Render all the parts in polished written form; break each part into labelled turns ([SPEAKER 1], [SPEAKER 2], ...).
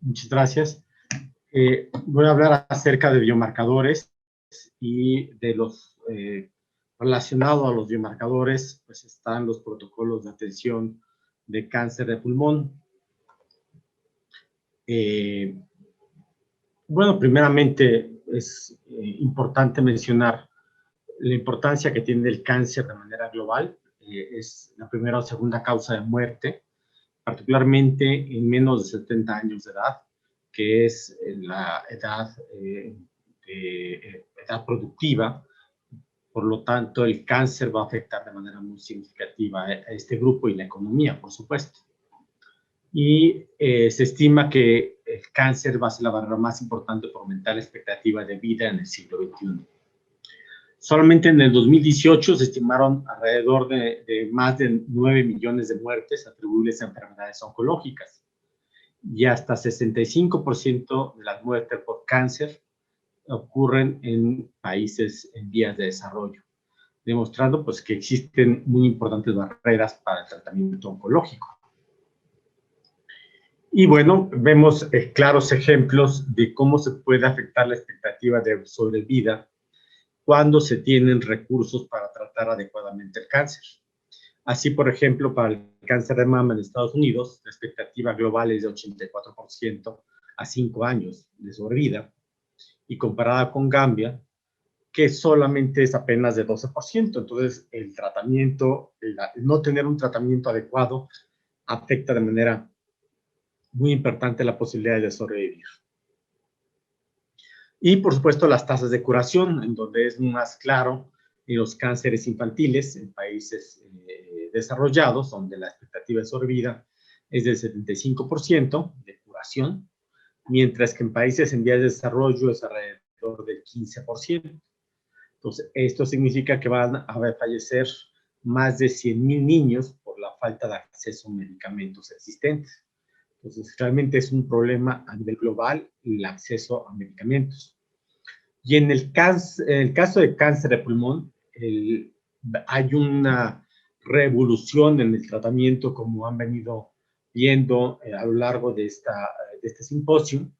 [SPEAKER 1] Muchas gracias. Voy a hablar acerca de biomarcadores y de los relacionados a los biomarcadores, pues están los protocolos de atención de cáncer de pulmón. Bueno, primeramente es importante mencionar la importancia que tiene el cáncer de manera global. Es la primera o segunda causa de muerte, particularmente en menos de 70 años de edad, que es la edad, edad productiva. Por lo tanto, el cáncer va a afectar de manera muy significativa a este grupo y la economía, por supuesto. Y se estima que el cáncer va a ser la barrera más importante por aumentar la expectativa de vida en el siglo XXI. Solamente en el 2018 se estimaron alrededor de más de 9 millones de muertes atribuibles a enfermedades oncológicas. Y hasta 65% de las muertes por cáncer ocurren en países en vías de desarrollo, demostrando pues, que existen muy importantes barreras para el tratamiento oncológico. Y bueno, vemos claros ejemplos de cómo se puede afectar la expectativa de sobrevida cuando se tienen recursos para tratar adecuadamente el cáncer. Así, por ejemplo, para el cáncer de mama en Estados Unidos, la expectativa global es de 84% a 5 años de sobrevida, y comparada con Gambia, que solamente es apenas de 12%. Entonces, el tratamiento, el no tener un tratamiento adecuado, afecta de manera muy importante la posibilidad de sobrevivir. Y, por supuesto, las tasas de curación, en donde es más claro en los cánceres infantiles en países desarrollados, donde la expectativa de sobrevida es del 75% de curación, mientras que en países en vías de desarrollo es alrededor del 15%. Entonces, esto significa que van a fallecer más de 100,000 niños por la falta de acceso a medicamentos existentes. Entonces, realmente es un problema a nivel global el acceso a medicamentos. Y en el caso de cáncer de pulmón, hay una revolución en el tratamiento, como han venido viendo a lo largo de este simposio,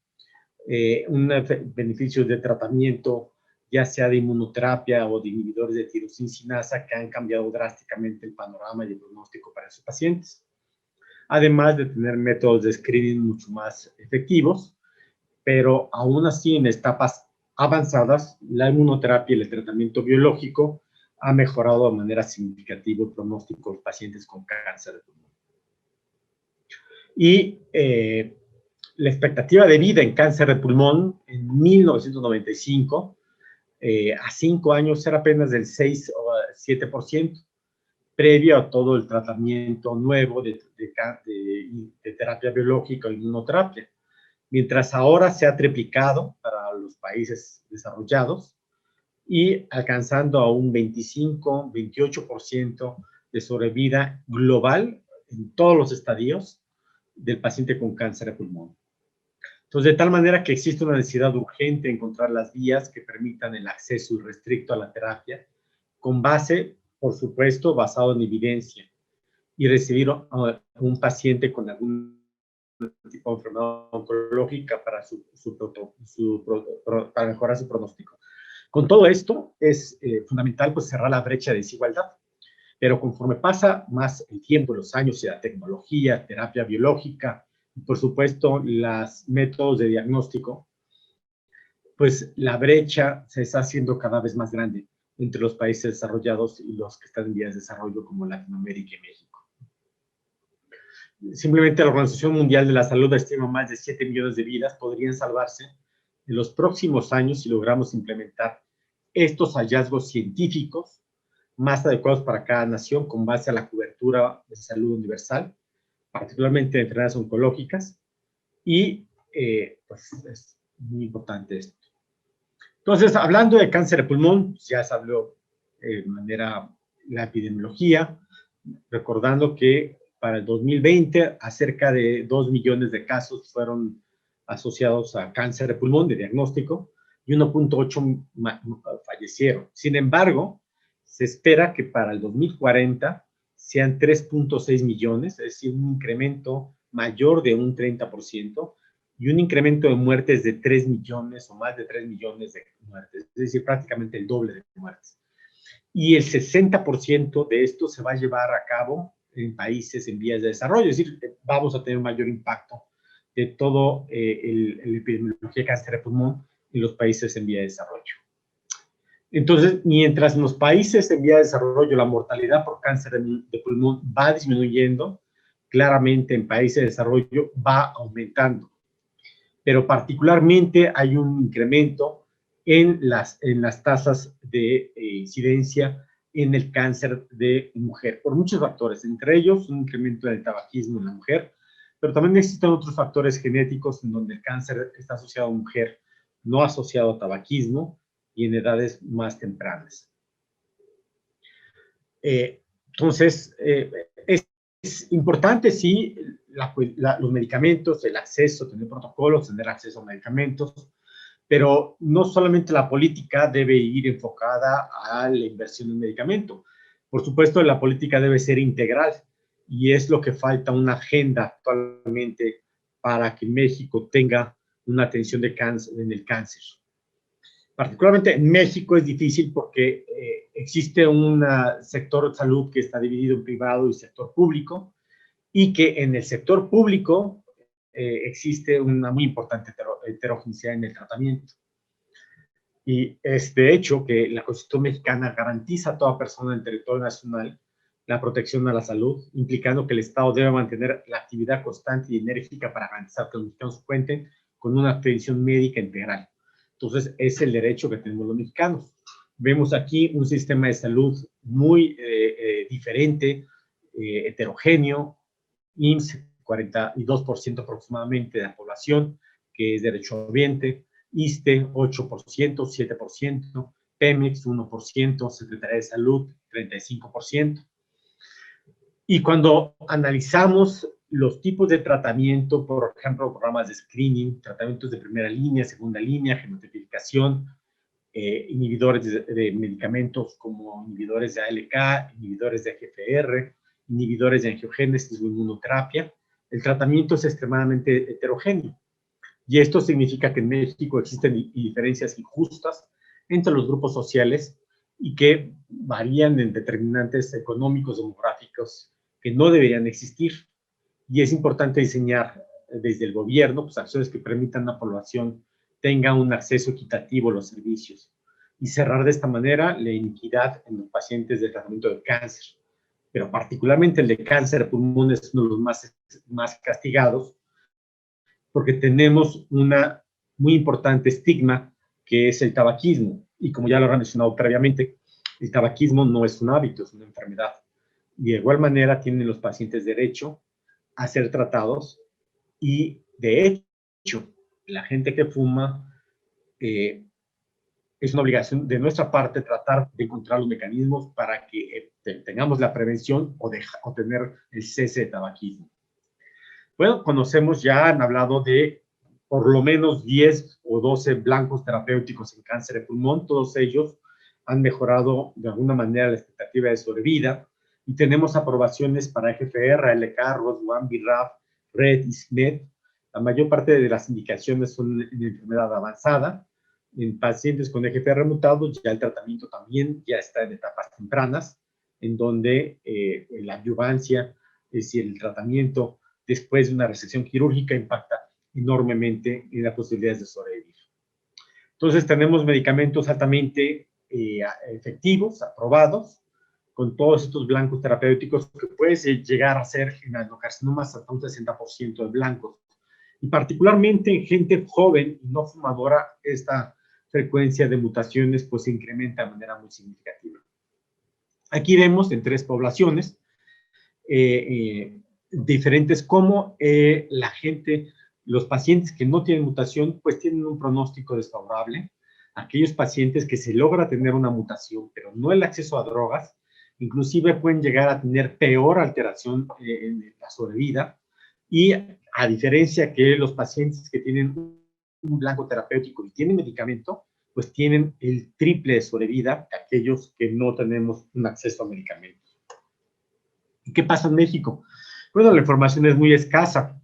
[SPEAKER 1] un beneficio de tratamiento, ya sea de inmunoterapia o de inhibidores de tirosinasa, que han cambiado drásticamente el panorama y el pronóstico para esos pacientes. Además de tener métodos de screening mucho más efectivos, pero aún así en etapas avanzadas, la inmunoterapia y el tratamiento biológico ha mejorado de manera significativa el pronóstico de pacientes con cáncer de pulmón. Y la expectativa de vida en cáncer de pulmón en 1995, a 5 años, era apenas del 6 o 7%, previo a todo el tratamiento nuevo de terapia biológica o inmunoterapia. Mientras ahora se ha triplicado para los países desarrollados y alcanzando a un 25-28% de sobrevida global en todos los estadios del paciente con cáncer de pulmón. Entonces, de tal manera que existe una necesidad urgente de encontrar las vías que permitan el acceso irrestricto a la terapia, con base, por supuesto, basado en evidencia, y recibir a un paciente con algún tipo de enfermedad oncológica para para mejorar su pronóstico. Con todo esto, es fundamental pues, cerrar la brecha de desigualdad. Pero conforme pasa más el tiempo, los años y la tecnología, terapia biológica, y por supuesto, los métodos de diagnóstico, pues la brecha se está haciendo cada vez más grande entre los países desarrollados y los que están en vías de desarrollo, como Latinoamérica y México. Simplemente la Organización Mundial de la Salud estima más de 7 millones de vidas podrían salvarse en los próximos años si logramos implementar estos hallazgos científicos más adecuados para cada nación con base a la cobertura de salud universal, particularmente de enfermedades oncológicas, y pues es muy importante esto. Entonces, hablando de cáncer de pulmón, ya se habló de manera la epidemiología, recordando que para el 2020 cerca de 2 millones de casos fueron asociados a cáncer de pulmón de diagnóstico y 1.8 fallecieron. Sin embargo, se espera que para el 2040 sean 3.6 millones, es decir, un incremento mayor de un 30%, y un incremento de muertes de 3 millones o más de 3 millones de muertes, es decir, prácticamente el doble de muertes. Y el 60% de esto se va a llevar a cabo en países en vías de desarrollo, es decir, vamos a tener un mayor impacto de todo el epidemiología de cáncer de pulmón en los países en vía de desarrollo. Entonces, mientras en los países en vía de desarrollo la mortalidad por cáncer de pulmón va disminuyendo, claramente en países de desarrollo va aumentando. Pero particularmente hay un incremento en las tasas de incidencia en el cáncer de mujer, por muchos factores, entre ellos un incremento del tabaquismo en la mujer, pero también existen otros factores genéticos en donde el cáncer está asociado a mujer, no asociado a tabaquismo y en edades más tempranas. Entonces, es importante, sí, los medicamentos, el acceso, tener protocolos, tener acceso a medicamentos, pero no solamente la política debe ir enfocada a la inversión en medicamento. Por supuesto, la política debe ser integral y es lo que falta una agenda actualmente para que México tenga una atención de cáncer, en el cáncer. Particularmente en México es difícil porque existe un sector de salud que está dividido en privado y sector público, y que en el sector público existe una muy importante heterogeneidad en el tratamiento. Y es de hecho que la Constitución mexicana garantiza a toda persona en el territorio nacional la protección a la salud, implicando que el Estado debe mantener la actividad constante y enérgica para garantizar que los mexicanos cuenten con una atención médica integral. Entonces, es el derecho que tenemos los mexicanos. Vemos aquí un sistema de salud muy diferente, heterogéneo. IMSS, 42% aproximadamente de la población, que es derechohabiente. ISSSTE, 8%, 7%. Pemex, 1%. Secretaría de Salud, 35%. Y cuando analizamos los tipos de tratamiento, por ejemplo, programas de screening, tratamientos de primera línea, segunda línea, genotipificación, inhibidores de medicamentos como inhibidores de ALK, inhibidores de EGFR, inhibidores de angiogénesis o inmunoterapia, el tratamiento es extremadamente heterogéneo. Y esto significa que en México existen diferencias injustas entre los grupos sociales y que varían en determinantes económicos, demográficos, que no deberían existir. Y es importante diseñar desde el gobierno pues, acciones que permitan a la población tenga un acceso equitativo a los servicios y cerrar de esta manera la inequidad en los pacientes de tratamiento de cáncer. Pero particularmente el de cáncer de pulmón es uno de los más castigados porque tenemos una muy importante estigma que es el tabaquismo. Y como ya lo he mencionado previamente, el tabaquismo no es un hábito, es una enfermedad. Y de igual manera tienen los pacientes derecho a ser tratados y de hecho la gente que fuma es una obligación de nuestra parte tratar de encontrar los mecanismos para que tengamos la prevención o tener el cese de tabaquismo. Bueno, conocemos ya, han hablado de por lo menos 10 o 12 blancos terapéuticos en cáncer de pulmón, todos ellos han mejorado de alguna manera la expectativa de sobrevida y tenemos aprobaciones para EGFR, ALK, ROS1, BRAF, RET y SNET. La mayor parte de las indicaciones son en enfermedad avanzada. En pacientes con EGFR mutados ya el tratamiento también ya está en etapas tempranas, en donde la adyuvancia, es decir, el tratamiento después de una resección quirúrgica impacta enormemente en las posibilidades de sobrevivir. Entonces tenemos medicamentos altamente efectivos, aprobados, con todos estos blancos terapéuticos que puede llegar a ser en adenocarcinomas hasta un 60% de blancos. Y particularmente en gente joven y no fumadora, esta frecuencia de mutaciones pues se incrementa de manera muy significativa. Aquí vemos en 3 poblaciones diferentes cómo la gente, los pacientes que no tienen mutación, pues tienen un pronóstico desfavorable. Aquellos pacientes que se logra tener una mutación, pero no el acceso a drogas, inclusive pueden llegar a tener peor alteración en la sobrevida. Y a diferencia que los pacientes que tienen un blanco terapéutico y tienen medicamento, pues tienen el triple de sobrevida que aquellos que no tenemos un acceso a medicamentos. ¿Y qué pasa en México? Bueno, la información es muy escasa.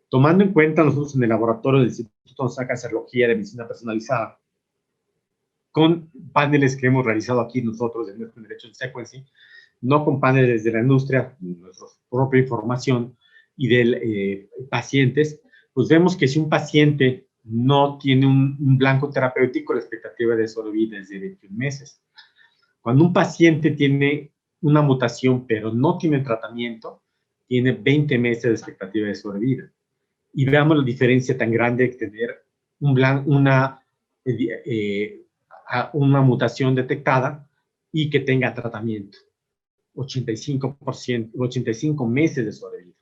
[SPEAKER 1] Tomando en cuenta nosotros en el laboratorio del Instituto Nacional de Cancerología de Medicina Personalizada, con paneles que hemos realizado aquí nosotros en nuestro derecho de sequencing, no con paneles de la industria, nuestra propia información y de pacientes, pues vemos que si un paciente no tiene un blanco terapéutico, la expectativa de sobrevida es de 21 meses. Cuando un paciente tiene una mutación pero no tiene tratamiento, tiene 20 meses de expectativa de sobrevida. Y veamos la diferencia tan grande de tener una mutación detectada y que tenga tratamiento. 85%, 85 meses de sobrevida.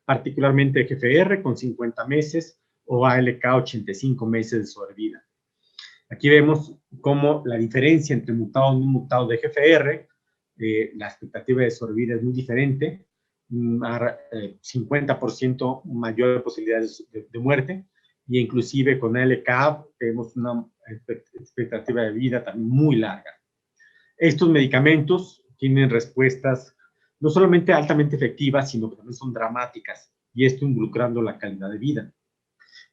[SPEAKER 1] Particularmente GFR con 50 meses o ALK 85 meses de sobrevida. Aquí vemos cómo la diferencia entre mutado y no mutado de GFR, la expectativa de sobrevida es muy diferente, 50% mayor posibilidades de muerte, y inclusive con ALK tenemos una expectativa de vida también muy larga. Estos medicamentos tienen respuestas no solamente altamente efectivas, sino que también son dramáticas, y esto involucrando la calidad de vida.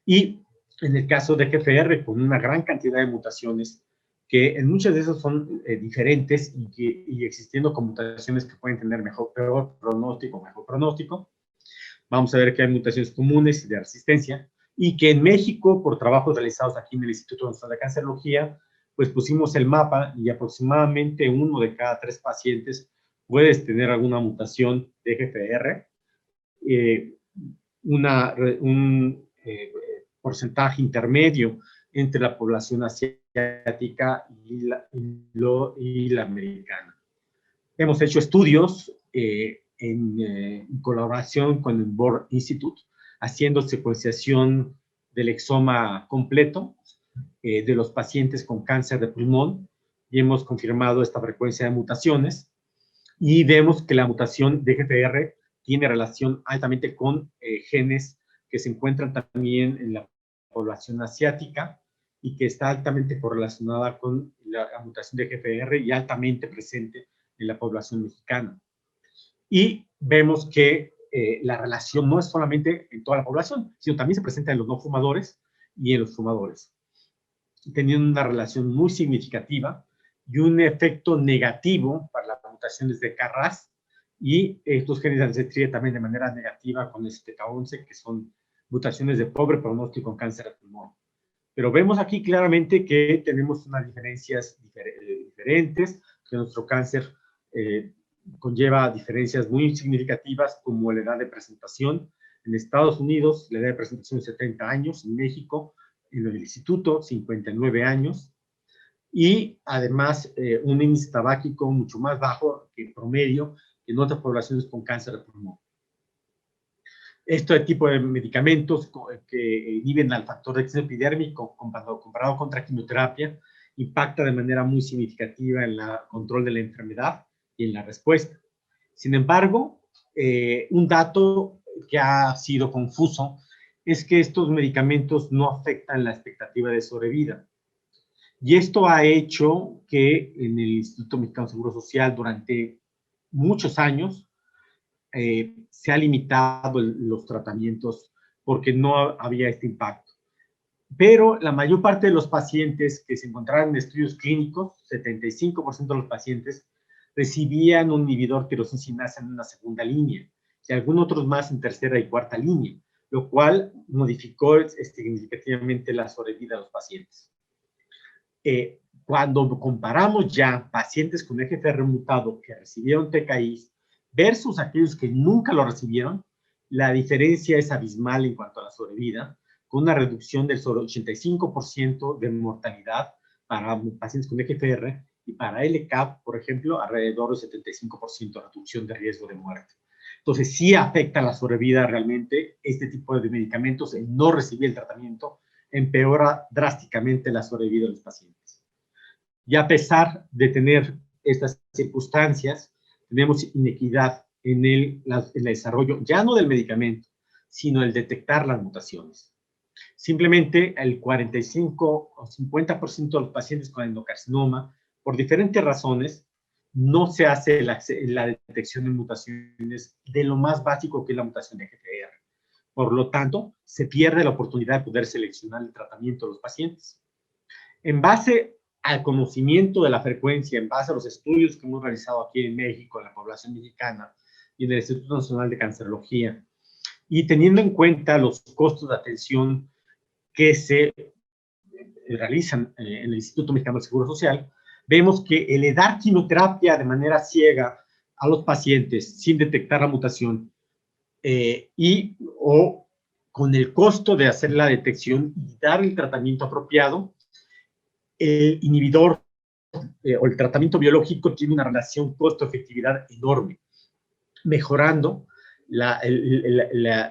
[SPEAKER 1] Y en el caso de GFR, con una gran cantidad de mutaciones, que en muchas de esas son diferentes y existiendo con mutaciones que pueden tener peor pronóstico, vamos a ver que hay mutaciones comunes de resistencia, y que en México, por trabajos realizados aquí en el Instituto Nacional de Cancerología, pues pusimos el mapa y aproximadamente 1 de cada 3 pacientes puedes tener alguna mutación de GFR, un porcentaje intermedio entre la población asiática y la americana. Hemos hecho estudios en colaboración con el Broad Institute, haciendo secuenciación del exoma completo de los pacientes con cáncer de pulmón, y hemos confirmado esta frecuencia de mutaciones, y vemos que la mutación de GFR tiene relación altamente con genes que se encuentran también en la población asiática y que está altamente correlacionada con la mutación de GFR y altamente presente en la población mexicana. Y vemos que la relación no es solamente en toda la población, sino también se presenta en los no fumadores y en los fumadores, teniendo una relación muy significativa y un efecto negativo para las mutaciones de KRAS, y estos genes se tratan también de manera negativa con STK11, que son mutaciones de pobre pronóstico en cáncer de pulmón. Pero vemos aquí claramente que tenemos unas diferencias diferentes, que nuestro cáncer conlleva diferencias muy significativas, como la edad de presentación. En Estados Unidos, la edad de presentación es 70 años, en México, en el instituto, 59 años, y además un índice tabáquico mucho más bajo que el promedio en otras poblaciones con cáncer de pulmón. Este tipo de medicamentos que inhiben al factor de acceso epidérmico comparado contra quimioterapia impacta de manera muy significativa en el control de la enfermedad y en la respuesta. Sin embargo, un dato que ha sido confuso es que estos medicamentos no afectan la expectativa de sobrevida. Y esto ha hecho que en el Instituto Mexicano de Seguro Social durante muchos años se ha limitado los tratamientos porque no había este impacto. Pero la mayor parte de los pacientes que se encontraban en estudios clínicos, 75% de los pacientes, recibían un inhibidor tirosinasa en una segunda línea, y algunos otros más en tercera y cuarta línea, lo cual modificó significativamente la sobrevida de los pacientes. Cuando comparamos ya pacientes con EGFR mutado que recibieron TKIs versus aquellos que nunca lo recibieron, la diferencia es abismal en cuanto a la sobrevida, con una reducción del sobre 85% de mortalidad para pacientes con EGFR, y para LK, por ejemplo, alrededor del 75% de reducción de riesgo de muerte. Entonces, sí afecta la sobrevida realmente. Este tipo de medicamentos, el no recibir el tratamiento, empeora drásticamente la sobrevida de los pacientes. Y a pesar de tener estas circunstancias, tenemos inequidad en el desarrollo, ya no del medicamento, sino el detectar las mutaciones. Simplemente el 45 o 50% de los pacientes con endocarcinoma, por diferentes razones, no se hace la detección de mutaciones de lo más básico que es la mutación de GFR. Por lo tanto, se pierde la oportunidad de poder seleccionar el tratamiento de los pacientes. En base al conocimiento de la frecuencia, en base a los estudios que hemos realizado aquí en México, en la población mexicana y en el Instituto Nacional de Cancerología, y teniendo en cuenta los costos de atención que se realizan en el Instituto Mexicano del Seguro Social, vemos que el dar quimioterapia de manera ciega a los pacientes sin detectar la mutación o con el costo de hacer la detección y dar el tratamiento apropiado, el inhibidor o el tratamiento biológico tiene una relación costo-efectividad enorme, mejorando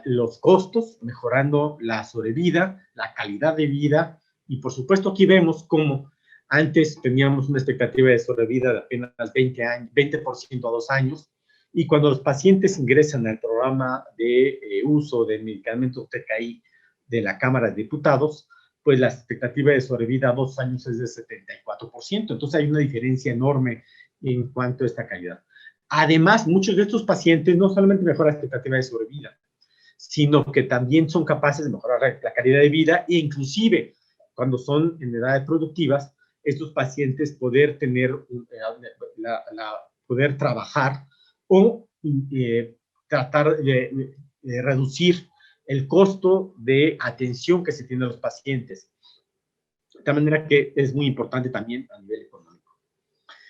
[SPEAKER 1] los costos, mejorando la sobrevida, la calidad de vida, y por supuesto aquí vemos cómo antes teníamos una expectativa de sobrevida de apenas 20% a 2 años, y cuando los pacientes ingresan al programa de uso de medicamentos TKI de la Cámara de Diputados, pues la expectativa de sobrevida a 2 años es de 74%. Entonces hay una diferencia enorme en cuanto a esta calidad. Además, muchos de estos pacientes no solamente mejoran la expectativa de sobrevida, sino que también son capaces de mejorar la calidad de vida e inclusive cuando son en edades productivas, estos pacientes poder tener, poder trabajar o tratar de reducir el costo de atención que se tiene a los pacientes. De tal manera que es muy importante también a nivel económico.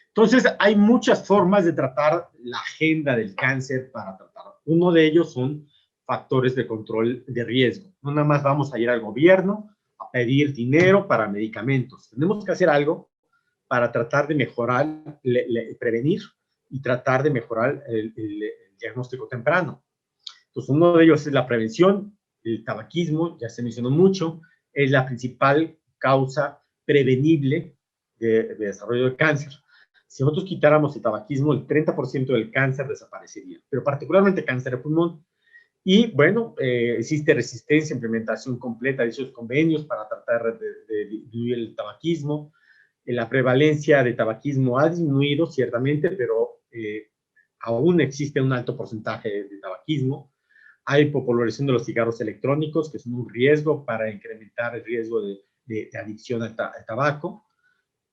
[SPEAKER 1] Entonces, hay muchas formas de tratar la agenda del cáncer para tratarlo. Uno de ellos son factores de control de riesgo. No nada más vamos a ir al gobierno a pedir dinero para medicamentos. Tenemos que hacer algo para tratar de mejorar, prevenir y tratar de mejorar el diagnóstico temprano. Entonces, uno de ellos es la prevención. El tabaquismo, ya se mencionó mucho, es la principal causa prevenible de desarrollo de cáncer. Si nosotros quitáramos el tabaquismo, el 30% del cáncer desaparecería, pero particularmente cáncer de pulmón. Y bueno, existe resistencia, implementación completa de esos convenios para tratar de disminuir el tabaquismo. La prevalencia de tabaquismo ha disminuido, ciertamente, pero aún existe un alto porcentaje de tabaquismo. Hay popularización de los cigarros electrónicos, que son un riesgo para incrementar el riesgo de adicción al tabaco.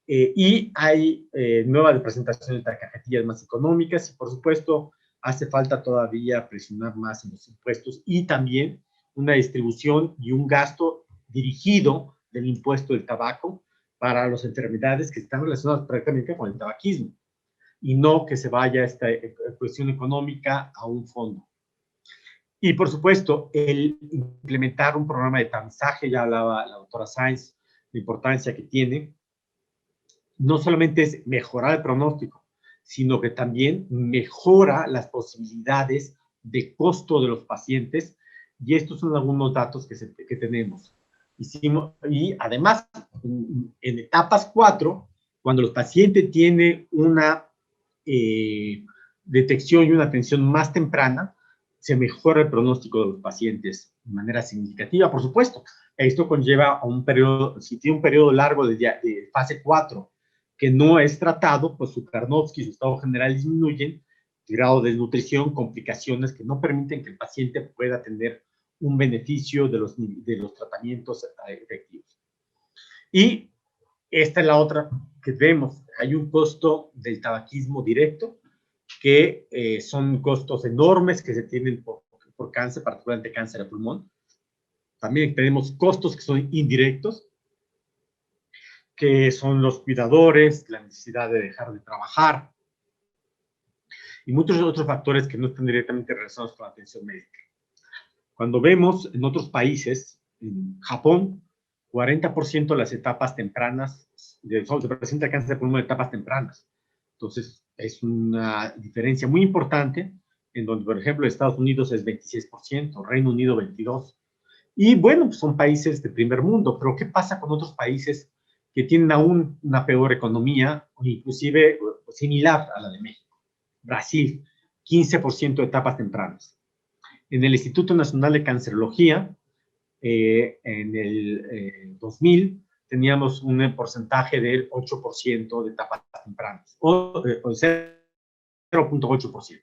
[SPEAKER 1] Y hay nuevas presentaciones de cajetillas más económicas y, por supuesto, hace falta todavía presionar más en los impuestos y también una distribución y un gasto dirigido del impuesto del tabaco para las enfermedades que están relacionadas prácticamente con el tabaquismo y no que se vaya esta cuestión económica a un fondo. Y, por supuesto, el implementar un programa de tamizaje, ya hablaba la doctora Sainz, la importancia que tiene, no solamente es mejorar el pronóstico, sino que también mejora las posibilidades de costo de los pacientes, y estos son algunos datos que tenemos. Y además, en etapas 4, cuando los pacientes tienen una detección y una atención más temprana, se mejora el pronóstico de los pacientes de manera significativa, por supuesto. Esto conlleva a un periodo, si tiene un periodo largo de fase 4, que no es tratado, pues su Karnofsky y su estado general disminuyen, grado de desnutrición, complicaciones que no permiten que el paciente pueda tener un beneficio de los tratamientos efectivos. Y esta es la otra que vemos. Hay un costo del tabaquismo directo, que son costos enormes que se tienen por cáncer, particularmente cáncer de pulmón. También tenemos costos que son indirectos, que son los cuidadores, la necesidad de dejar de trabajar y muchos otros factores que no están directamente relacionados con la atención médica. Cuando vemos en otros países, en Japón, 40% de las etapas tempranas, se presenta cáncer de pulmón en etapas tempranas. Entonces, es una diferencia muy importante, en donde, por ejemplo, Estados Unidos es 26%, Reino Unido 22%. Y bueno, pues son países de primer mundo, pero ¿qué pasa con otros países que tienen aún una peor economía, o inclusive similar a la de México? Brasil, 15% de etapas tempranas. En el Instituto Nacional de Cancerología, en el 2000, teníamos un porcentaje del 8% de etapas tempranas, o 0.8%.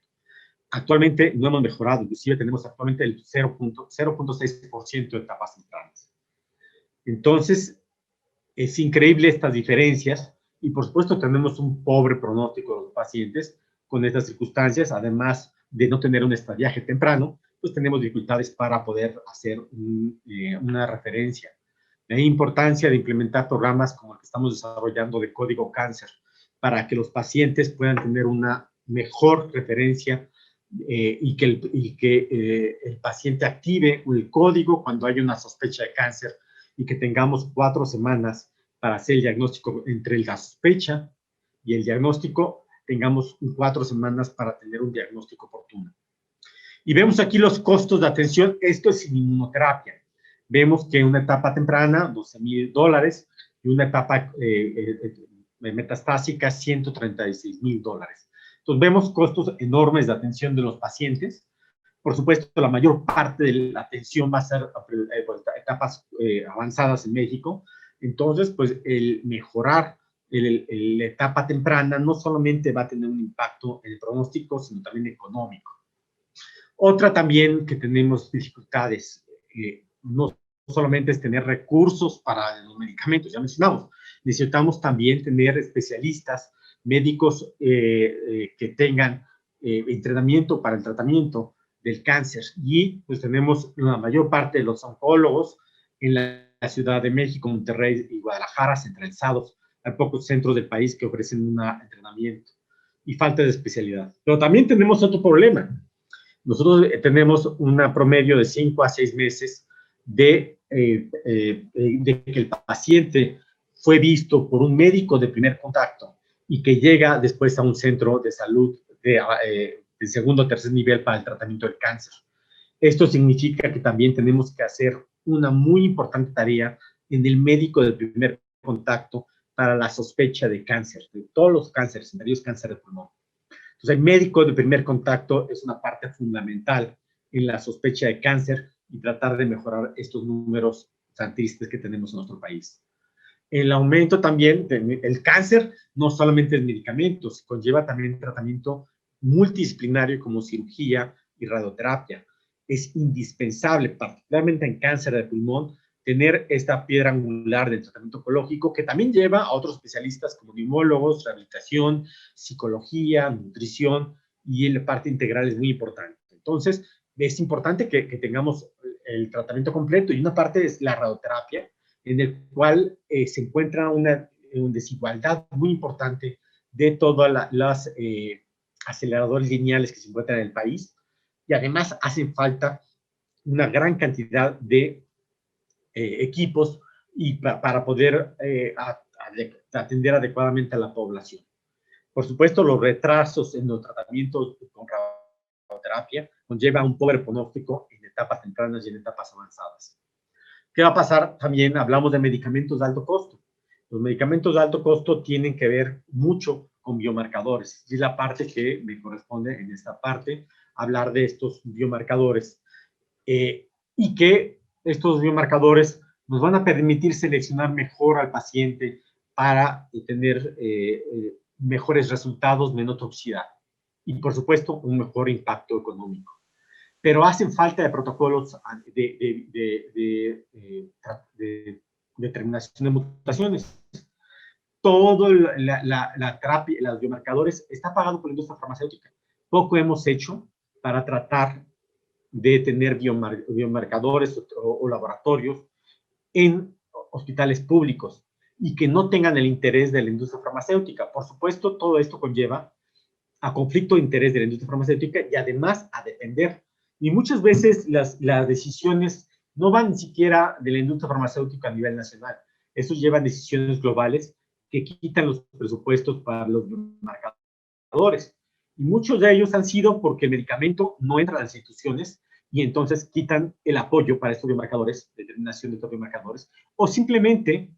[SPEAKER 1] Actualmente no hemos mejorado, inclusive tenemos actualmente el 0.6% de etapas tempranas. Entonces, es increíble estas diferencias y por supuesto tenemos un pobre pronóstico de los pacientes con estas circunstancias, además de no tener un estadiaje temprano, pues tenemos dificultades para poder hacer una referencia. La importancia de implementar programas como el que estamos desarrollando de código cáncer para que los pacientes puedan tener una mejor referencia y que el paciente active el código cuando hay una sospecha de cáncer y que tengamos 4 semanas para hacer el diagnóstico entre la sospecha y el diagnóstico, tengamos 4 semanas para tener un diagnóstico oportuno. Y vemos aquí los costos de atención, esto es sin inmunoterapia. Vemos que una etapa temprana, $12,000, y una etapa metastásica, $136,000. Entonces vemos costos enormes de atención de los pacientes. Por supuesto, la mayor parte de la atención va a ser etapas avanzadas en México. Entonces, pues el mejorar la etapa temprana no solamente va a tener un impacto en el pronóstico, sino también económico. Otra también que tenemos dificultades, no solamente es tener recursos para los medicamentos, ya mencionamos, necesitamos también tener especialistas, médicos que tengan entrenamiento para el tratamiento del cáncer. Y pues tenemos la mayor parte de los oncólogos en la Ciudad de México, Monterrey y Guadalajara centralizados. Hay pocos centros del país que ofrecen un entrenamiento y falta de especialidad. Pero también tenemos otro problema. Nosotros tenemos un promedio de 5 a 6 meses de que el paciente fue visto por un médico de primer contacto y que llega después a un centro de salud de segundo o tercer nivel para el tratamiento del cáncer. Esto significa que también tenemos que hacer una muy importante tarea en el médico de primer contacto para la sospecha de cáncer, de todos los cánceres, entre ellos cáncer de pulmón. Entonces, el médico de primer contacto es una parte fundamental en la sospecha de cáncer y tratar de mejorar estos números tan tristes que tenemos en nuestro país. El aumento también del cáncer no solamente es medicamentos, conlleva también tratamiento multidisciplinario como cirugía y radioterapia. Es indispensable, particularmente en cáncer de pulmón, tener esta piedra angular del tratamiento oncológico que también lleva a otros especialistas como neumólogos, rehabilitación, psicología, nutrición, y la parte integral es muy importante. Entonces, es importante que tengamos el tratamiento completo, y una parte es la radioterapia, en el cual se encuentra una desigualdad muy importante de todas las aceleradores lineales que se encuentran en el país, y además hacen falta una gran cantidad de equipos y para poder atender adecuadamente a la población. Por supuesto, los retrasos en los tratamientos con radioterapia conlleva un pobre pronóstico en etapas tempranas y en etapas avanzadas. ¿Qué va a pasar? También hablamos de medicamentos de alto costo. Los medicamentos de alto costo tienen que ver mucho con biomarcadores. Y es la parte que me corresponde en esta parte, hablar de estos biomarcadores. Y que estos biomarcadores nos van a permitir seleccionar mejor al paciente para tener mejores resultados, menos toxicidad. Y, por supuesto, un mejor impacto económico. Pero hacen falta de protocolos de determinación de mutaciones. Todo la terapia, los biomarcadores, está pagado por la industria farmacéutica. Poco hemos hecho para tratar de tener biomarcadores o laboratorios en hospitales públicos y que no tengan el interés de la industria farmacéutica. Por supuesto, todo esto conlleva a conflicto de interés de la industria farmacéutica y además a depender. Y muchas veces las decisiones no van ni siquiera de la industria farmacéutica a nivel nacional. Eso lleva a decisiones globales que quitan los presupuestos para los biomarcadores. Y muchos de ellos han sido porque el medicamento no entra a las instituciones y entonces quitan el apoyo para estos biomarcadores, determinación de estos biomarcadores, o simplemente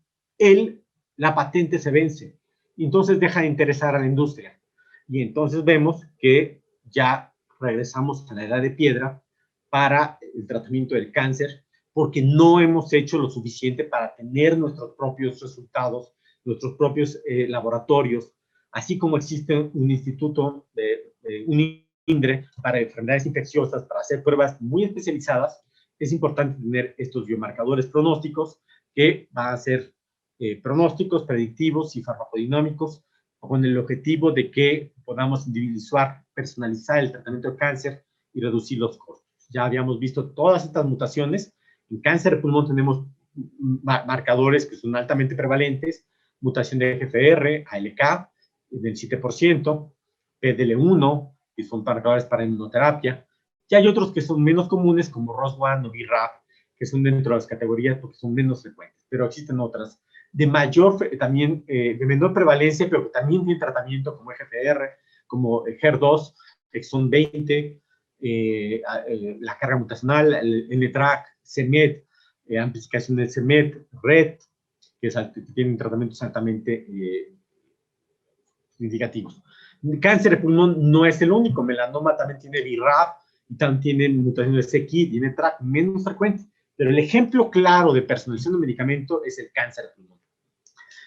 [SPEAKER 1] la patente se vence y entonces deja de interesar a la industria. Y entonces vemos que ya regresamos a la edad de piedra para el tratamiento del cáncer, porque no hemos hecho lo suficiente para tener nuestros propios resultados, nuestros propios laboratorios, así como existe un instituto, un INDRE para enfermedades infecciosas, para hacer pruebas muy especializadas, es importante tener estos biomarcadores pronósticos que van a ser pronósticos, predictivos y farmacodinámicos con el objetivo de que podamos individualizar, personalizar el tratamiento de cáncer y reducir los costos. Ya habíamos visto todas estas mutaciones. En cáncer de pulmón tenemos marcadores que son altamente prevalentes, mutación de GFR, ALK, del 7%, PDL1, que son marcadores para inmunoterapia, y hay otros que son menos comunes, como ROS1 o BRAF, que son dentro de las categorías porque son menos frecuentes, pero existen otras de mayor, también de menor prevalencia, pero que también tienen tratamiento, como EGFR, como HER2, exon 20, la carga mutacional, el NTRK, CEMET, amplificación del CEMET, RET, que tienen tratamientos altamente significativos. El cáncer de pulmón no es el único, melanoma también tiene BRAF, y también tiene mutaciones de CKI, tiene TRK menos frecuente, pero el ejemplo claro de personalización de medicamento es el cáncer de pulmón.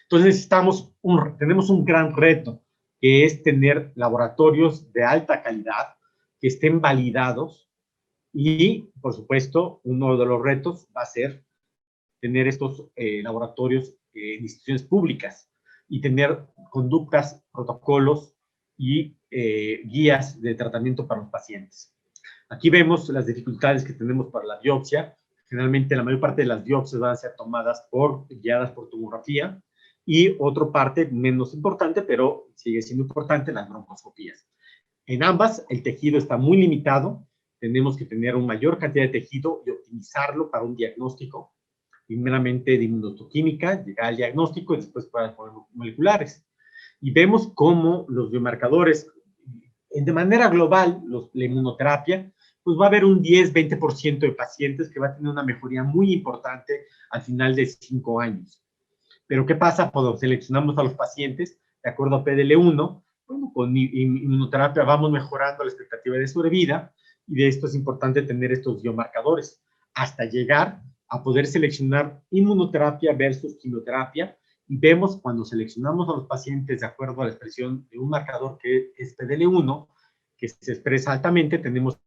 [SPEAKER 1] Entonces tenemos un gran reto, que es tener laboratorios de alta calidad que estén validados y, por supuesto, uno de los retos va a ser tener estos laboratorios en instituciones públicas y tener conductas, protocolos y guías de tratamiento para los pacientes. Aquí vemos las dificultades que tenemos para la biopsia. Generalmente la mayor parte de las biopsias van a ser tomadas guiadas por tomografía, y otra parte menos importante, pero sigue siendo importante, las broncoscopías. En ambas, el tejido está muy limitado. Tenemos que tener una mayor cantidad de tejido y optimizarlo para un diagnóstico, primeramente de inmunohistoquímica, llegar al diagnóstico y después para moleculares. Y vemos cómo los biomarcadores, de manera global, la inmunoterapia, pues va a haber un 10-20% de pacientes que va a tener una mejoría muy importante al final de 5 años. Pero ¿qué pasa cuando seleccionamos a los pacientes de acuerdo a PDL1? Bueno, con inmunoterapia vamos mejorando la expectativa de sobrevida, y de esto es importante tener estos biomarcadores hasta llegar a poder seleccionar inmunoterapia versus quimioterapia. Y vemos cuando seleccionamos a los pacientes de acuerdo a la expresión de un marcador que es PDL1, que se expresa altamente, tenemos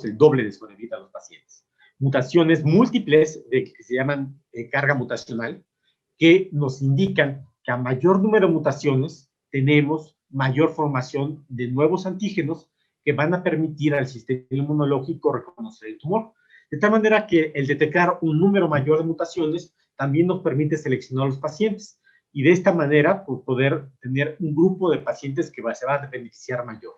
[SPEAKER 1] el doble de sobrevida a los pacientes. Mutaciones múltiples que se llaman carga mutacional, que nos indican que a mayor número de mutaciones tenemos mayor formación de nuevos antígenos que van a permitir al sistema inmunológico reconocer el tumor. De tal manera que el detectar un número mayor de mutaciones también nos permite seleccionar a los pacientes, y de esta manera poder tener un grupo de pacientes que se va a beneficiar mayor.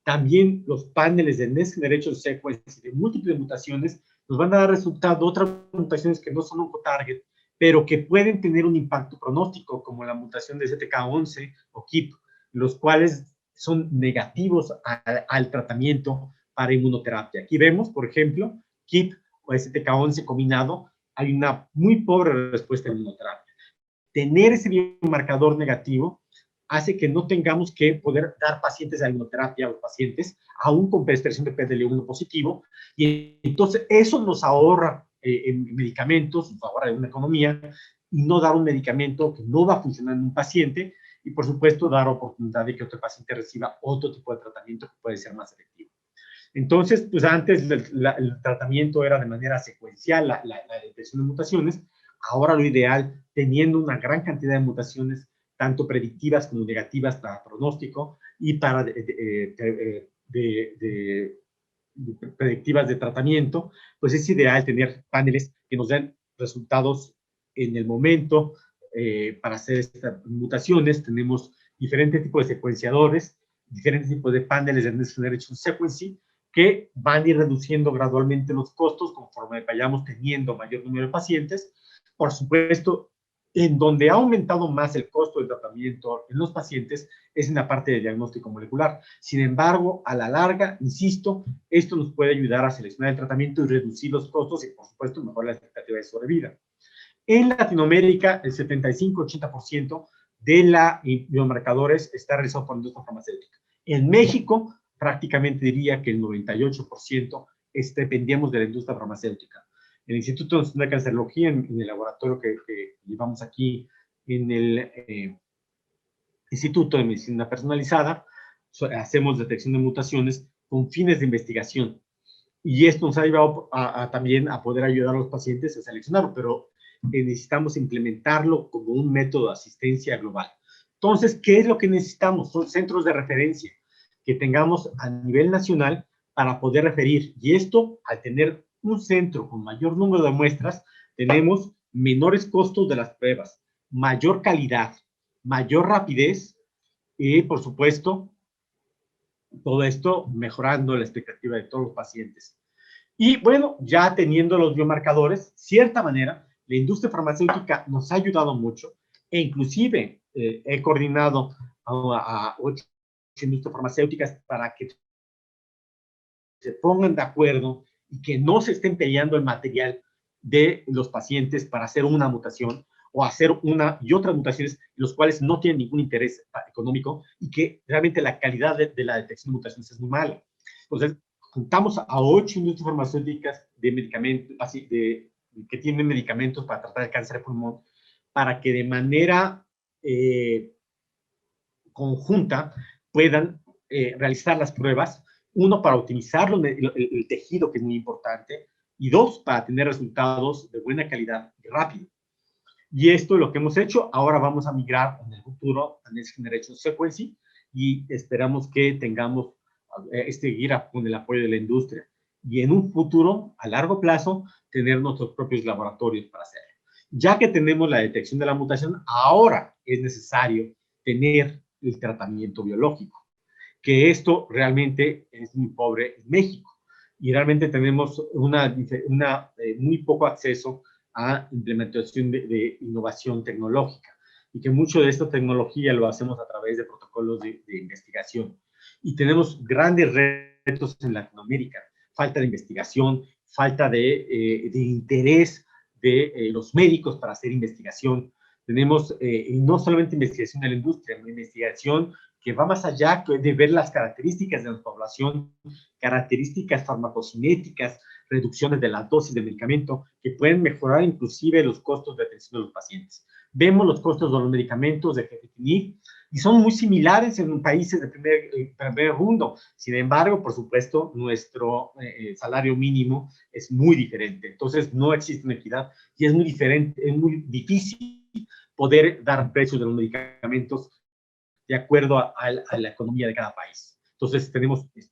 [SPEAKER 1] También los paneles de Next Generation Sequencing de múltiples mutaciones nos van a dar resultado de otras mutaciones que no son oncotarget, pero que pueden tener un impacto pronóstico, como la mutación de STK11 o KIP, los cuales son negativos al tratamiento para inmunoterapia. Aquí vemos, por ejemplo, KIP o STK11 combinado, hay una muy pobre respuesta a inmunoterapia. Tener ese biomarcador negativo hace que no tengamos que poder dar pacientes a inmunoterapia a los pacientes, aún con expresión de PDL1 positivo, y entonces eso nos ahorra en medicamentos, nos ahorra en una economía, y no dar un medicamento que no va a funcionar en un paciente, y por supuesto dar oportunidad de que otro paciente reciba otro tipo de tratamiento que puede ser más efectivo. Entonces, pues antes el tratamiento era de manera secuencial, la detección de mutaciones. Ahora lo ideal, teniendo una gran cantidad de mutaciones, tanto predictivas como negativas para pronóstico y para predictivas de tratamiento, pues es ideal tener paneles que nos den resultados en el momento para hacer estas mutaciones. Tenemos diferentes tipos de secuenciadores, diferentes tipos de paneles de Next Generation Sequencing, que van a ir reduciendo gradualmente los costos conforme vayamos teniendo mayor número de pacientes. Por supuesto, en donde ha aumentado más el costo del tratamiento en los pacientes es en la parte de diagnóstico molecular. Sin embargo, a la larga, insisto, esto nos puede ayudar a seleccionar el tratamiento y reducir los costos, y por supuesto mejorar la expectativa de sobrevida. En Latinoamérica, el 75-80% de los biomarcadores está realizado por la industria farmacéutica. En México, prácticamente diría que el 98% dependemos de la industria farmacéutica. En el Instituto Nacional de Cancerología, en el laboratorio que llevamos aquí en el Instituto de Medicina Personalizada, hacemos detección de mutaciones con fines de investigación. Y esto nos ha llevado también a poder ayudar a los pacientes a seleccionarlo, pero necesitamos implementarlo como un método de asistencia global. Entonces, ¿qué es lo que necesitamos? Son centros de referencia que tengamos a nivel nacional para poder referir. Y esto, al tener un centro con mayor número de muestras, tenemos menores costos de las pruebas, mayor calidad, mayor rapidez y, por supuesto, todo esto mejorando la expectativa de todos los pacientes. Y bueno, ya teniendo los biomarcadores, cierta manera, la industria farmacéutica nos ha ayudado mucho e inclusive he coordinado a 8 industrias farmacéuticas para que se pongan de acuerdo y que no se estén peleando el material de los pacientes para hacer una mutación o hacer una y otras mutaciones, los cuales no tienen ningún interés económico y que realmente la calidad de la detección de mutaciones es muy mala. Entonces, juntamos a 8 industrias farmacéuticas de medicamentos, así, que tienen medicamentos para tratar el cáncer de pulmón, para que de manera conjunta puedan realizar las pruebas, uno, para optimizar el tejido, que es muy importante, y dos, para tener resultados de buena calidad y rápido. Y esto es lo que hemos hecho. Ahora vamos a migrar en el futuro a Next Generation Sequencing y esperamos que tengamos seguir con el apoyo de la industria. Y en un futuro, a largo plazo, tener nuestros propios laboratorios para hacerlo. Ya que tenemos la detección de la mutación, ahora es necesario tener el tratamiento biológico, que esto realmente es muy pobre en México. Y realmente tenemos muy poco acceso a implementación de innovación tecnológica y que mucho de esta tecnología lo hacemos a través de protocolos de investigación. Y tenemos grandes retos en Latinoamérica, falta de investigación, falta de interés de los médicos para hacer investigación. Tenemos no solamente investigación en la industria, investigación que va más allá de ver las características de la población, características farmacocinéticas, reducciones de las dosis de medicamento, que pueden mejorar inclusive los costos de atención de los pacientes. Vemos los costos de los medicamentos de Gefitinib y son muy similares en países de primer mundo. Sin embargo, por supuesto, nuestro salario mínimo es muy diferente. Entonces, no existe una equidad y es muy diferente, es muy difícil poder dar precios de los medicamentos de acuerdo a la economía de cada país. Entonces,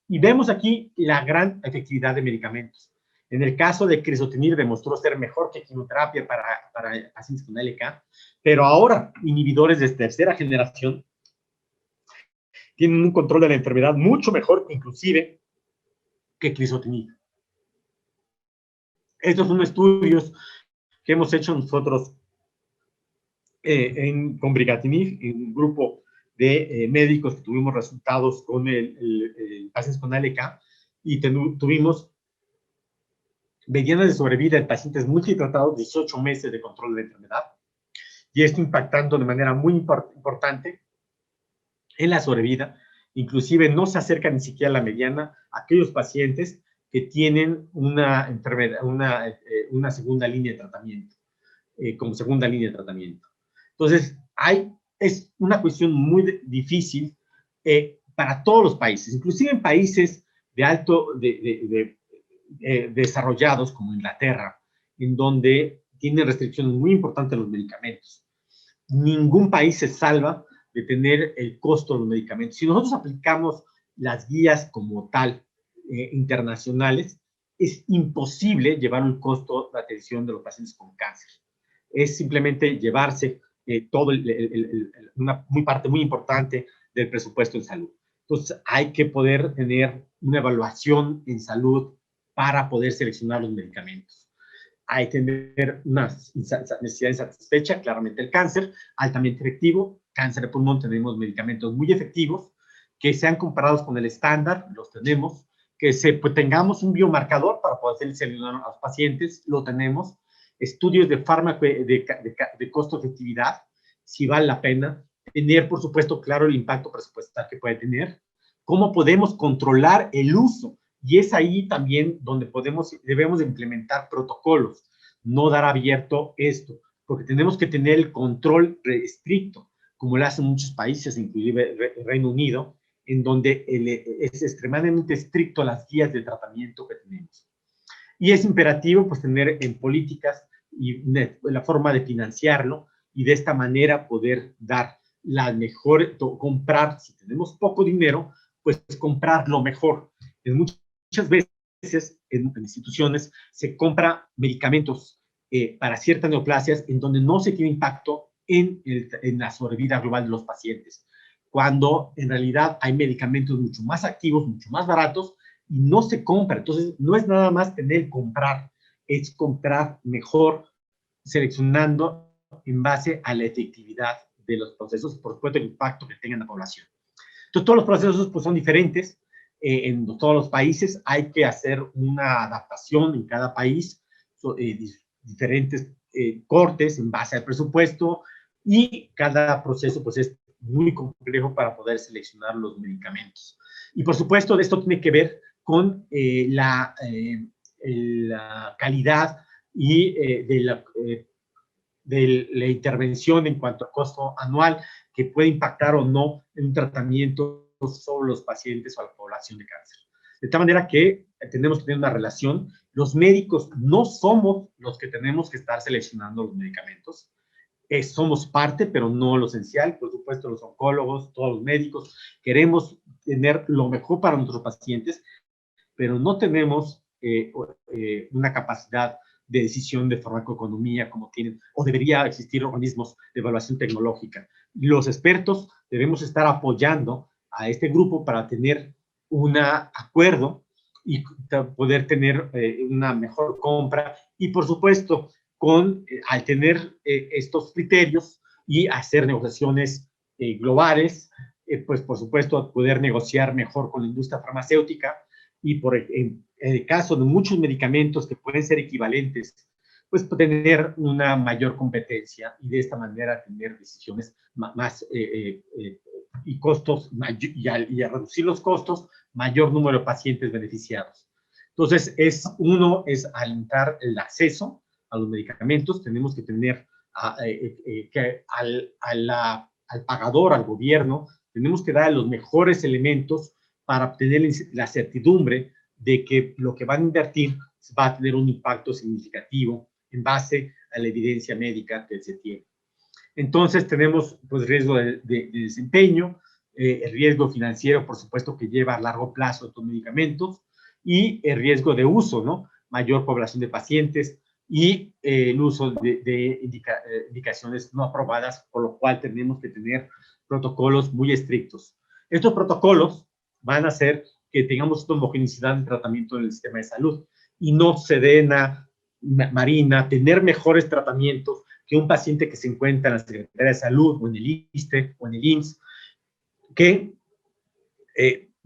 [SPEAKER 1] y vemos aquí la gran efectividad de medicamentos. En el caso de crizotinib demostró ser mejor que quimioterapia para pacientes con LK, pero ahora inhibidores de tercera generación tienen un control de la enfermedad mucho mejor, inclusive, que crizotinib. Estos son estudios que hemos hecho nosotros con brigatinib, en un grupo de médicos que tuvimos resultados con pacientes con ALK y tuvimos medianas de sobrevida en pacientes multitratados, 18 meses de control de la enfermedad, y esto impactando de manera muy importante en la sobrevida. Inclusive no se acerca ni siquiera a la mediana a aquellos pacientes que tienen una enfermedad, una segunda línea de tratamiento, como segunda línea de tratamiento. Entonces, es una cuestión muy difícil para todos los países, inclusive en países desarrollados como Inglaterra, en donde tienen restricciones muy importantes a los medicamentos. Ningún país se salva de tener el costo de los medicamentos. Si nosotros aplicamos las guías como tal internacionales, es imposible llevar un costo de atención de los pacientes con cáncer. Es simplemente llevarse una parte muy importante del presupuesto en salud. Entonces, hay que poder tener una evaluación en salud para poder seleccionar los medicamentos. Hay que tener una necesidad insatisfecha, claramente el cáncer, altamente efectivo. Cáncer de pulmón tenemos medicamentos muy efectivos, que sean comparados con el estándar, los tenemos. Que tengamos un biomarcador para poder seleccionar a los pacientes, lo tenemos. Estudios de fármaco de costo-efectividad, si vale la pena. Tener, por supuesto, claro el impacto presupuestal que puede tener. Cómo podemos controlar el uso. Y es ahí también donde debemos implementar protocolos, no dar abierto esto, porque tenemos que tener el control estricto, como lo hacen muchos países, inclusive el Reino Unido, en donde es extremadamente estricto las guías de tratamiento que tenemos. Y es imperativo pues tener en políticas y la forma de financiarlo y de esta manera poder dar la mejor, comprar, si tenemos poco dinero, pues comprar lo mejor. Muchas veces en instituciones se compra medicamentos para ciertas neoplasias en donde no se tiene impacto en la sobrevida global de los pacientes, cuando en realidad hay medicamentos mucho más activos, mucho más baratos, y no se compra. Entonces, no es nada más tener comprar, es comprar mejor, seleccionando en base a la efectividad de los procesos y, por supuesto, el impacto que tenga en la población. Entonces, todos los procesos pues, son diferentes. En todos los países hay que hacer una adaptación en cada país, diferentes cortes en base al presupuesto, y cada proceso pues, es muy complejo para poder seleccionar los medicamentos. Y, por supuesto, esto tiene que ver con la calidad y de la intervención en cuanto a costo anual que puede impactar o no en un tratamiento sobre los pacientes o a la población de cáncer. De tal manera que tenemos que tener una relación. Los médicos no somos los que tenemos que estar seleccionando los medicamentos. Somos parte, pero no lo esencial. Por supuesto, los oncólogos, todos los médicos, queremos tener lo mejor para nuestros pacientes, pero no tenemos una capacidad de decisión de farmacoeconomía como tienen, o debería existir organismos de evaluación tecnológica. Los expertos debemos estar apoyando a este grupo para tener un acuerdo y poder tener una mejor compra, y por supuesto, al tener estos criterios y hacer negociaciones globales, pues por supuesto poder negociar mejor con la industria farmacéutica, y en el caso de muchos medicamentos que pueden ser equivalentes, pues tener una mayor competencia y de esta manera tener decisiones más y costos, y al reducir los costos, mayor número de pacientes beneficiados. Entonces, uno es alentar el acceso a los medicamentos. Tenemos que tener al pagador, al gobierno, tenemos que dar los mejores elementos para obtener la certidumbre de que lo que van a invertir va a tener un impacto significativo en base a la evidencia médica que se tiene. Entonces tenemos pues riesgo de desempeño, el riesgo financiero, por supuesto, que lleva a largo plazo estos medicamentos, y el riesgo de uso, ¿no? Mayor población de pacientes y el uso de indicaciones no aprobadas, por lo cual tenemos que tener protocolos muy estrictos. Estos protocolos van a hacer que tengamos una homogeneidad en tratamiento del sistema de salud y no se den a Marina tener mejores tratamientos que un paciente que se encuentra en la Secretaría de Salud o en el ISSSTE o en el IMSS, que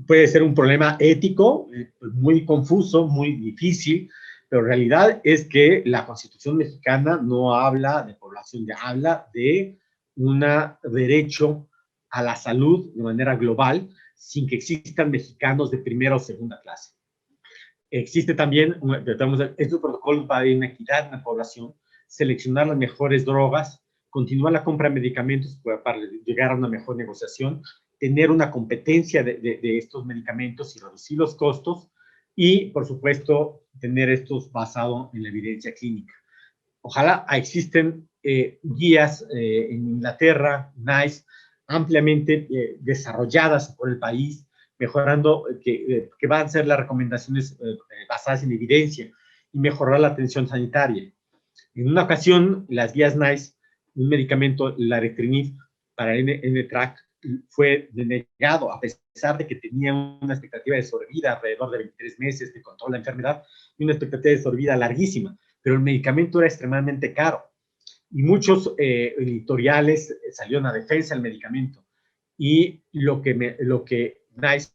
[SPEAKER 1] puede ser un problema ético muy confuso, muy difícil, pero la realidad es que la Constitución mexicana no habla de población, habla de un derecho a la salud de manera global, sin que existan mexicanos de primera o segunda clase. Existe también, estos protocolos para una equidad en la población, seleccionar las mejores drogas, continuar la compra de medicamentos para llegar a una mejor negociación, tener una competencia de estos medicamentos y reducir los costos, y, por supuesto, tener estos basados en la evidencia clínica. Ojalá existen guías en Inglaterra, NICE, ampliamente desarrolladas por el país, mejorando, que van a ser las recomendaciones basadas en evidencia y mejorar la atención sanitaria. En una ocasión, las guías NICE, un medicamento, la Aretrinib, para NTRK, fue denegado, a pesar de que tenía una expectativa de sobrevida alrededor de 23 meses de control de la enfermedad y una expectativa de sobrevida larguísima, pero el medicamento era extremadamente caro. Y muchos editoriales salieron a defensa del medicamento. Y lo que NICE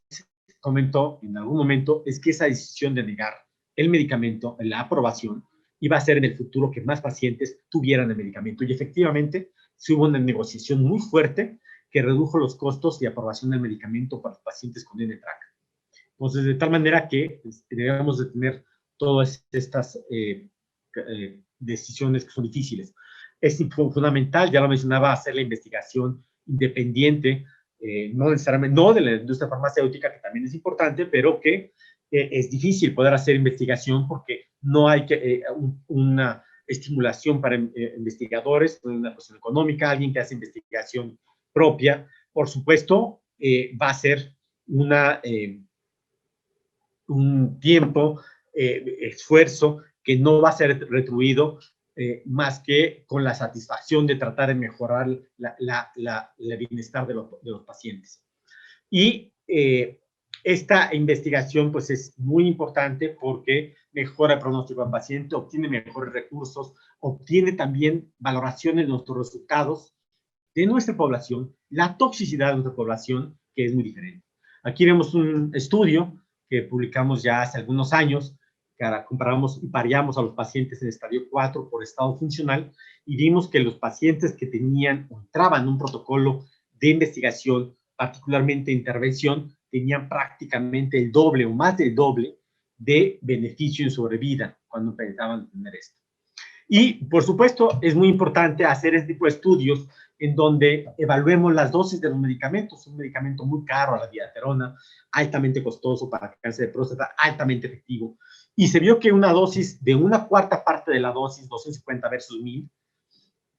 [SPEAKER 1] comentó en algún momento es que esa decisión de negar el medicamento, la aprobación, iba a ser en el futuro que más pacientes tuvieran el medicamento. Y efectivamente, sí hubo una negociación muy fuerte que redujo los costos de aprobación del medicamento para los pacientes con NTRK. Entonces, de tal manera que debemos de tener todas estas decisiones que son difíciles. Es fundamental, ya lo mencionaba, hacer la investigación independiente no necesariamente, no de la industria farmacéutica, que también es importante, pero que es difícil poder hacer investigación porque no hay una estimulación para investigadores, una cuestión económica, alguien que hace investigación propia, por supuesto, va a ser un tiempo, esfuerzo que no va a ser retribuido más que con la satisfacción de tratar de mejorar el bienestar de los pacientes. Y esta investigación pues es muy importante porque mejora el pronóstico del paciente, obtiene mejores recursos, obtiene también valoraciones de nuestros resultados de nuestra población, la toxicidad de nuestra población, que es muy diferente. Aquí vemos un estudio que publicamos ya hace algunos años, que comparamos y pareamos a los pacientes en estadio 4 por estado funcional, y vimos que los pacientes que tenían o entraban en un protocolo de investigación, particularmente intervención, tenían prácticamente el doble o más del doble de beneficio en sobrevida cuando empezaban a tener esto. Y, por supuesto, es muy importante hacer este tipo de estudios en donde evaluemos las dosis de los medicamentos. Un medicamento muy caro, la dieterona, altamente costoso para cáncer de próstata, altamente efectivo. Y se vio que una dosis de una cuarta parte de la dosis, 250 versus 1000,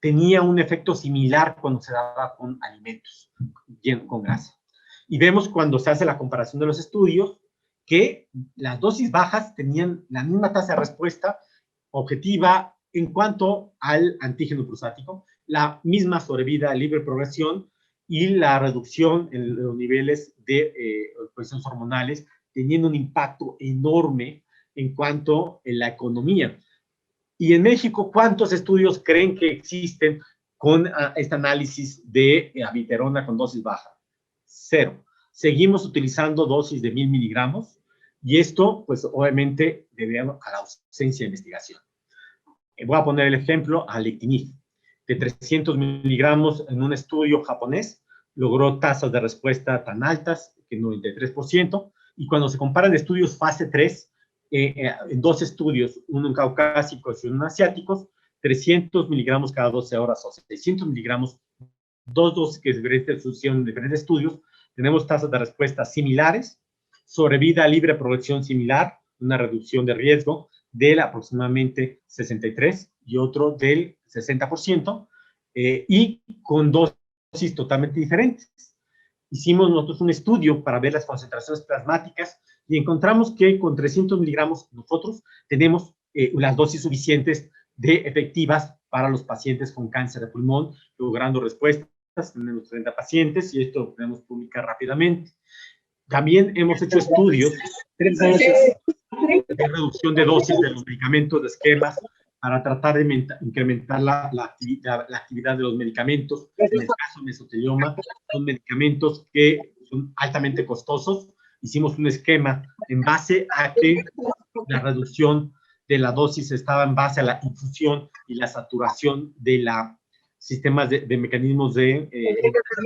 [SPEAKER 1] tenía un efecto similar cuando se daba con alimentos, con grasa. Y vemos cuando se hace la comparación de los estudios que las dosis bajas tenían la misma tasa de respuesta objetiva en cuanto al antígeno prostático, la misma sobrevida, libre progresión y la reducción en los niveles de cuestiones hormonales, teniendo un impacto enorme en cuanto a la economía. Y en México, ¿cuántos estudios creen que existen con este análisis de abiraterona con dosis baja? 0. Seguimos utilizando dosis de 1000 miligramos y esto, pues obviamente, debido a la ausencia de investigación. Voy a poner el ejemplo, alectinib, de 300 miligramos en un estudio japonés, logró tasas de respuesta tan altas que 93%, y cuando se comparan estudios fase 3, en dos estudios, uno en caucásicos y uno en asiáticos, 300 miligramos cada 12 horas o 600 miligramos, dos dosis que se hicieron en diferentes estudios, tenemos tasas de respuesta similares, sobrevida libre progresión similar, una reducción de riesgo del aproximadamente 63 y otro del 60%, y con dosis totalmente diferentes. Hicimos nosotros un estudio para ver las concentraciones plasmáticas y encontramos que con 300 miligramos nosotros tenemos las dosis suficientes de efectivas para los pacientes con cáncer de pulmón, logrando respuestas. Tenemos 30 pacientes y esto lo podemos publicar rápidamente. También hemos hecho estudios de reducción de dosis de los medicamentos, de esquemas, para tratar de incrementar la actividad de los medicamentos. En el caso de mesotelioma, son medicamentos que son altamente costosos. Hicimos un esquema en base a que la reducción de la dosis estaba en base a la infusión y la saturación de los sistemas de mecanismos de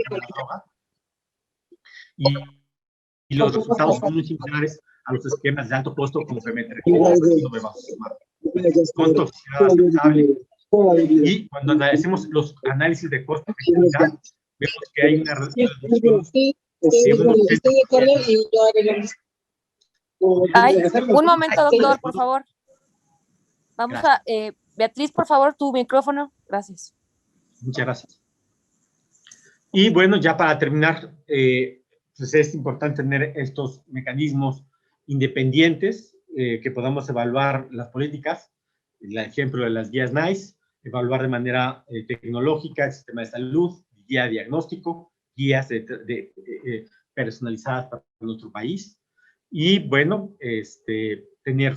[SPEAKER 1] la droga. Y los resultados son muy similares a los esquemas de alto costo como pemetrexed con toxicidad aceptable. Y cuando analicemos los análisis de costo-efectividad, vemos que hay una reducción
[SPEAKER 2] estoy de acuerdo y yo haré lo mismo.
[SPEAKER 3] Ay, un momento, doctor, por favor. Vamos
[SPEAKER 1] Gracias.
[SPEAKER 3] Beatriz, por favor, tu micrófono. Gracias.
[SPEAKER 1] Muchas gracias. Y bueno, ya para terminar, pues es importante tener estos mecanismos independientes que podamos evaluar las políticas, el ejemplo de las guías NICE, evaluar de manera tecnológica el sistema de salud, guía diagnóstico, guías personalizadas para nuestro país, y bueno, tener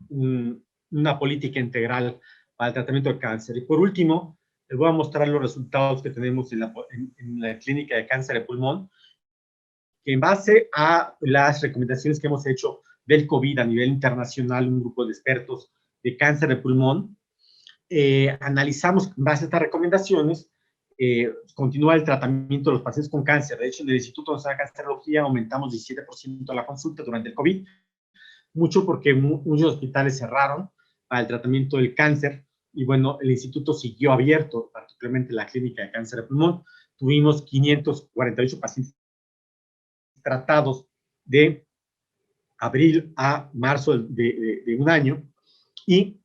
[SPEAKER 1] una política integral para el tratamiento del cáncer. Y por último, les voy a mostrar los resultados que tenemos en la clínica de cáncer de pulmón, que en base a las recomendaciones que hemos hecho del COVID a nivel internacional, un grupo de expertos de cáncer de pulmón, analizamos en base a estas recomendaciones, continúa el tratamiento de los pacientes con cáncer. De hecho, en el Instituto Nacional de Cancerología aumentamos 17% la consulta durante el COVID, mucho porque muchos hospitales cerraron para el tratamiento del cáncer, y bueno, el instituto siguió abierto, particularmente la clínica de cáncer de pulmón, tuvimos 548 pacientes tratados de abril a marzo de un año, y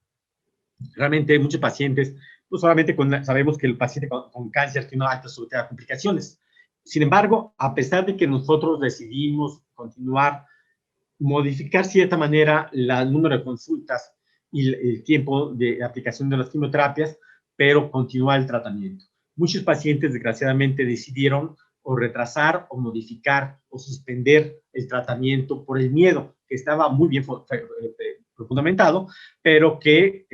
[SPEAKER 1] realmente muchos pacientes, pues solamente sabemos que el paciente con cáncer tiene una alta probabilidad de complicaciones. Sin embargo, a pesar de que nosotros decidimos continuar, modificar de cierta manera el número de consultas y el tiempo de aplicación de las quimioterapias, pero continuar el tratamiento. Muchos pacientes, desgraciadamente, decidieron o retrasar o modificar o suspender el tratamiento por el miedo, que estaba muy bien fundamentado, pero que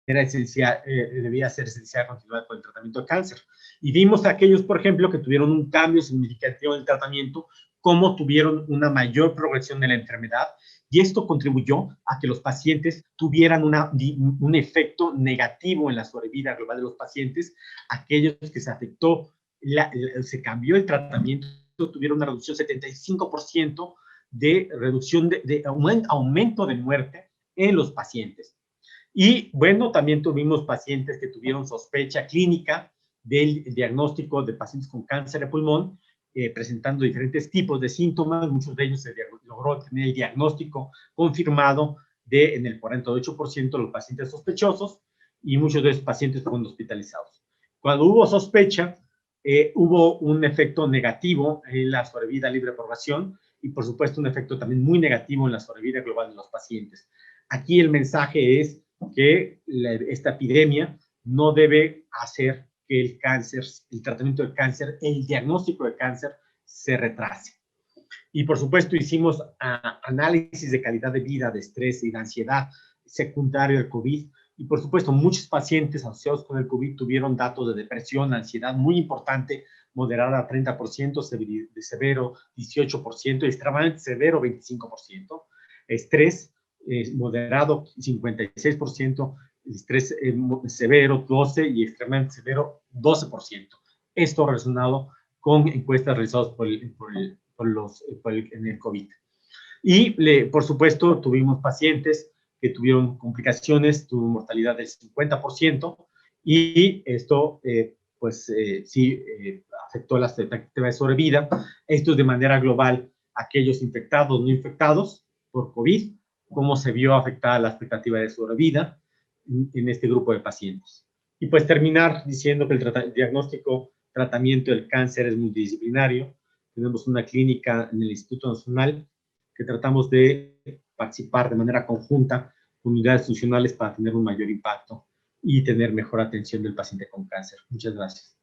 [SPEAKER 1] era esencial, debía ser esencial continuar con el tratamiento de cáncer. Y vimos a aquellos, por ejemplo, que tuvieron un cambio significativo en el tratamiento, cómo tuvieron una mayor progresión de la enfermedad, y esto contribuyó a que los pacientes tuvieran un efecto negativo en la sobrevida global de los pacientes. Aquellos que se afectó, se cambió el tratamiento, tuvieron una reducción 75% de reducción de aumento de muerte en los pacientes. Y bueno, también tuvimos pacientes que tuvieron sospecha clínica del diagnóstico de pacientes con cáncer de pulmón, presentando diferentes tipos de síntomas. Muchos de ellos se logró tener el diagnóstico confirmado en el 48% de los pacientes sospechosos, y muchos de esos pacientes fueron hospitalizados. Cuando hubo sospecha, hubo un efecto negativo en la sobrevida libre de propagación, y por supuesto un efecto también muy negativo en la sobrevida global de los pacientes. Aquí el mensaje es que esta epidemia no debe hacer que el cáncer, el tratamiento del cáncer, el diagnóstico de cáncer se retrase. Y por supuesto hicimos análisis de calidad de vida, de estrés y de ansiedad secundario del COVID, y por supuesto muchos pacientes asociados con el COVID tuvieron datos de depresión, ansiedad muy importante, moderada 30%, de severo 18%, extremadamente severo 25%, estrés moderado 56%, estrés severo 12% y extremadamente severo 12%. Esto relacionado con encuestas realizadas en el COVID. Y por supuesto tuvimos pacientes que tuvieron complicaciones, tuvo mortalidad del 50%, y esto sí afectó las expectativas de sobrevida. Esto es de manera global, aquellos infectados, no infectados por COVID, cómo se vio afectada la expectativa de sobrevida en este grupo de pacientes. Y pues terminar diciendo que el diagnóstico, tratamiento del cáncer es multidisciplinario. Tenemos una clínica en el Instituto Nacional que tratamos de participar de manera conjunta con unidades funcionales para tener un mayor impacto y tener mejor atención del paciente con cáncer. Muchas gracias.